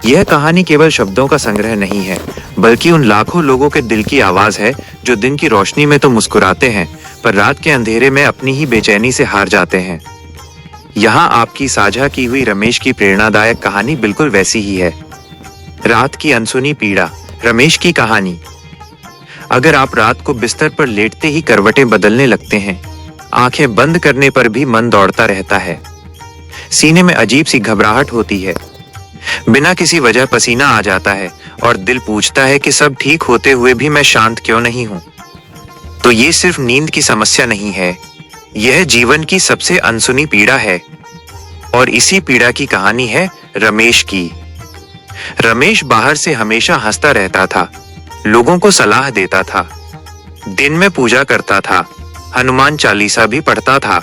यह कहानी केवल शब्दों का संग्रह नहीं है, बल्कि उन लाखों लोगों के दिल की आवाज है जो दिन की रोशनी में तो मुस्कुराते हैं, पर रात के अंधेरे में अपनी ही बेचैनी से हार जाते हैं। यहाँ आपकी साझा की हुई रमेश की प्रेरणादायक कहानी बिल्कुल वैसी ही है। रात की अनसुनी पीड़ा, रमेश की कहानी। अगर आप रात को बिस्तर पर लेटते ही करवटें बदलने लगते हैं, आंखें बंद करने पर भी मन दौड़ता रहता है, सीने में अजीब सी घबराहट होती है, बिना किसी वजह पसीना आ जाता है और दिल पूछता है कि सब ठीक होते हुए भी मैं शांत क्यों नहीं हूं, तो ये सिर्फ नींद की समस्या नहीं है, यह जीवन की सबसे अनसुनी पीड़ा है। और इसी पीड़ा की कहानी है रमेश की। रमेश बाहर से हमेशा हंसता रहता था, लोगों को सलाह देता था, दिन में पूजा करता था, हनुमान चालीसा भी पढ़ता था,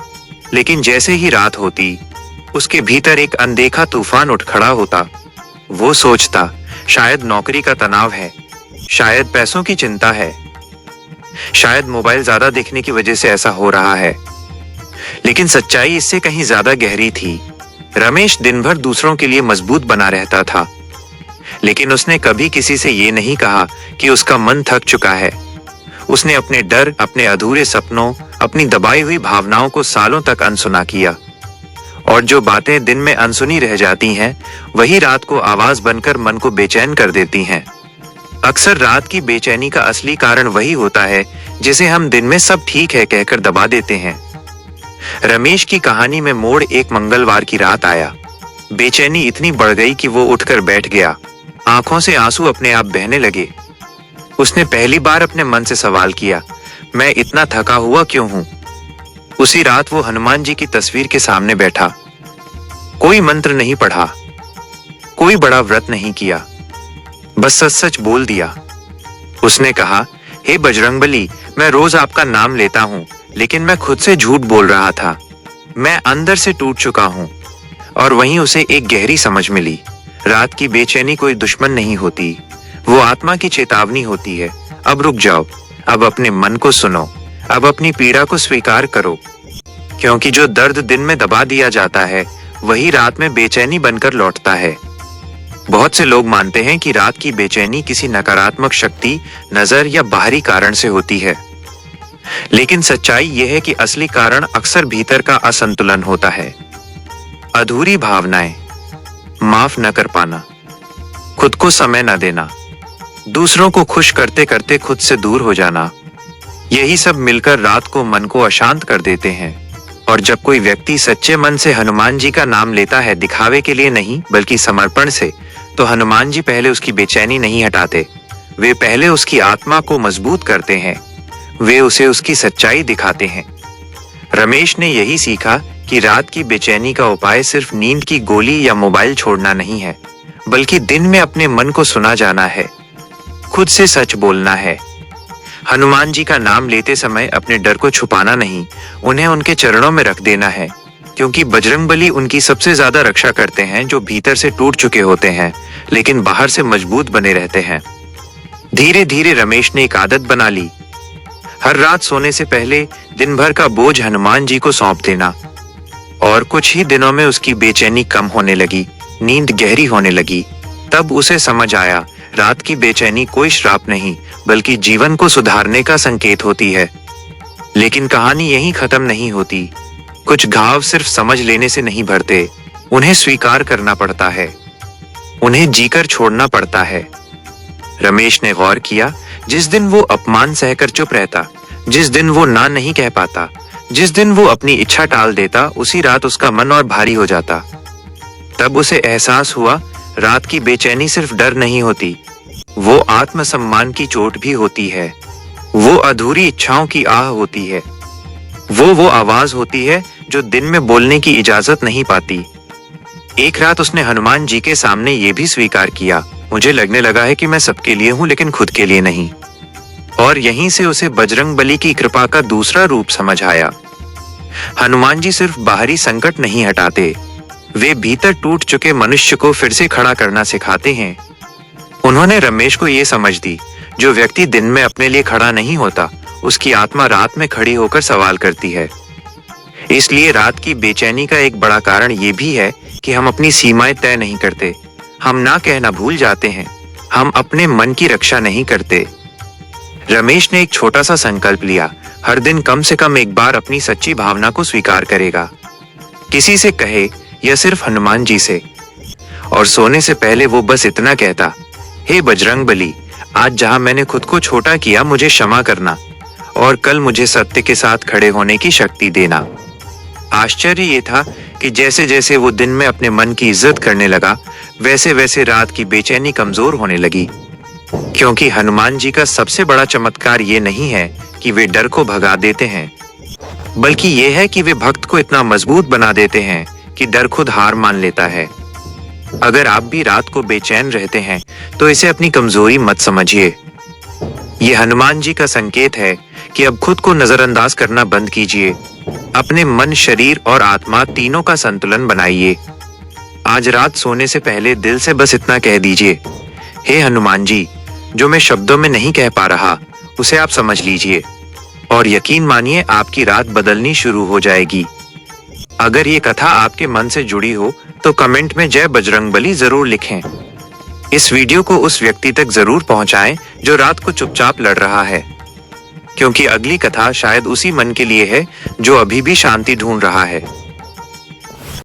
लेकिन जैसे ही रात होती, उसके भीतर एक अनदेखा तूफान उठ खड़ा होता। वो सोचता, शायद नौकरी का तनाव है, शायद पैसों की चिंता है, शायद मोबाइल ज्यादा देखने की वजह से ऐसा हो रहा है। लेकिन सच्चाई इससे कहीं ज्यादा गहरी थी। रमेश दिन भर दूसरों के लिए मजबूत बना रहता था, लेकिन उसने कभी किसी से ये नहीं कहा कि उसका मन थक चुका है। उसने अपने डर, अपने अधूरे सपनों, अपनी दबाई हुई भावनाओं को सालों तक अनसुना किया। और जो बातें दिन में अनसुनी रह जाती हैं, वही रात को आवाज बनकर मन को बेचैन कर देती हैं। अक्सर रात की बेचैनी का असली कारण वही होता है जिसे हम दिन में सब ठीक है कहकर दबा देते हैं। रमेश की कहानी में मोड़ एक मंगलवार की रात आया। बेचैनी इतनी बढ़ गई कि वो उठकर बैठ गया, आंखों से आंसू अपने आप बहने लगे। उसने पहली बार अपने मन से सवाल किया, मैं इतना थका हुआ क्यों हूं? उसी रात वो हनुमान जी की तस्वीर के सामने बैठा। कोई मंत्र नहीं पढ़ा, कोई बड़ा व्रत नहीं किया, बस सच सच बोल दिया। उसने कहा, हे बजरंगबली, मैं रोज आपका नाम लेता हूं, लेकिन मैं खुद से झूठ बोल रहा था। मैं अंदर से टूट चुका हूं। और वहीं उसे एक गहरी समझ मिली। रात की बेचैनी कोई दुश्मन नहीं होती, वो आत्मा की चेतावनी होती है। अब रुक जाओ, अब अपने मन को सुनो, अब अपनी पीड़ा को स्वीकार करो, क्योंकि जो दर्द दिन में दबा दिया जाता है, वही रात में बेचैनी बनकर लौटता है। बहुत से लोग मानते हैं कि रात की बेचैनी किसी नकारात्मक शक्ति, नजर या बाहरी कारण से होती है, लेकिन सच्चाई यह है कि असली कारण अक्सर भीतर का असंतुलन होता है। अधूरी भावनाएं, माफ न कर पाना, खुद को समय न देना, दूसरों को खुश करते करते खुद से दूर हो जाना, यही सब मिलकर रात को मन को अशांत कर देते हैं। और जब कोई व्यक्ति सच्चे मन से हनुमान जी का नाम लेता है, दिखावे के लिए नहीं बल्कि समर्पण से, तो हनुमान जी पहले उसकी बेचैनी नहीं हटाते, वे पहले उसकी आत्मा को मजबूत करते हैं, वे उसे उसकी सच्चाई दिखाते हैं। रमेश ने यही सीखा कि रात की बेचैनी का उपाय सिर्फ नींद की गोली या मोबाइल छोड़ना नहीं है, बल्कि दिन में अपने मन को सुना जाना है, खुद से सच बोलना है। हनुमान जी का नाम लेते समय अपने डर को छुपाना नहीं, उन्हें उनके चरणों में रख देना है, क्योंकि बजरंगबली उनकी सबसे ज्यादा रक्षा करते हैं जो भीतर से टूट चुके होते हैं, लेकिन बाहर से मजबूत बने रहते हैं। धीरे धीरे रमेश ने एक आदत बना ली, हर रात सोने से पहले दिन भर का बोझ हनुमान जी को सौंप देना। और कुछ ही दिनों में उसकी बेचैनी कम होने लगी, नींद गहरी होने लगी। तब उसे समझ आया, रात की बेचैनी कोई श्राप नहीं, बल्कि जीवन को सुधारने का संकेत होती है। लेकिन कहानी यहीं खत्म नहीं होती। कुछ घाव सिर्फ समझ लेने से नहीं भरते, उन्हें स्वीकार करना पड़ता है, उन्हें जीकर छोड़ना पड़ता है। रमेश ने गौर किया, जिस दिन वो अपमान सहकर चुप रहता, जिस दिन वो ना नहीं कह पाता, जिस दिन वो अपनी इच्छा टाल देता, उसी रात उसका मन और भारी हो जाता। तब उसे एहसास हुआ, रात की बेचैनी सिर्फ डर नहीं होती, वो आत्मसम्मान की चोट भी होती है, वो अधूरी इच्छाओं की आह होती है, वो आवाज होती है जो दिन में बोलने की इजाजत नहीं पाती। एक रात उसने हनुमान जी के सामने ये भी स्वीकार किया, मुझे लगने लगा है कि मैं सबके लिए हूं लेकिन खुद के लिए नहीं। और यहीं से उसे बजरंगबली की कृपा का दूसरा रूप समझ आया। हनुमान जी सिर्फ बाहरी संकट नहीं हटाते, वे भीतर टूट चुके मनुष्य को फिर से खड़ा करना सिखाते हैं। उन्होंने रमेश को यह समझ दी, जो व्यक्ति दिन में अपने लिए खड़ा नहीं होता, उसकी आत्मा रात में खड़ी होकर सवाल करती है। इसलिए रात की बेचैनी का एक बड़ा कारण यह भी है कि हम अपनी सीमाएं तय नहीं करते, हम ना कहना भूल जाते हैं, हम अपने मन की रक्षा नहीं करते। रमेश ने एक छोटा सा संकल्प लिया, हर दिन कम से कम एक बार अपनी सच्ची भावना को स्वीकार करेगा। किसी से कहे या सिर्फ हनुमान जी से। और सोने से पहले वो बस इतना कहता, हे बजरंगबली, आज जहां मैंने खुद को छोटा किया मुझे क्षमा करना और कल मुझे सत्य के साथ खड़े होने की शक्ति देना। आश्चर्य ये था कि जैसे जैसे वो दिन में अपने मन की इज्जत करने लगा, वैसे वैसे रात की बेचैनी कमजोर होने लगी। क्योंकि हनुमान जी का सबसे बड़ा चमत्कार ये नहीं है कि वे डर को भगा देते हैं, बल्कि ये है कि वे भक्त को इतना मजबूत बना देते हैं कि डर खुद हार मान लेता है। अगर आप भी रात को बेचैन रहते हैं तो इसे अपनी कमजोरी मत समझिए। ये हनुमान जी का संकेत है कि अब खुद को नजरअंदाज करना बंद कीजिए। अपने मन, शरीर और आत्मा तीनों का संतुलन बनाइए। आज रात सोने से पहले दिल से बस इतना कह दीजिए, हे हनुमान जी, जो मैं शब्दों में नहीं कह पा रहा उसे आप समझ लीजिए और यकीन मानिए आपकी रात बदलनी शुरू हो जाएगी। अगर ये कथा आपके मन से जुड़ी हो तो कमेंट में जय बजरंगबली जरूर लिखें। इस वीडियो को उस व्यक्ति तक जरूर पहुंचाएं जो रात को चुपचाप लड़ रहा है, क्योंकि अगली कथा शायद उसी मन के लिए है जो अभी भी शांति ढूंढ रहा है।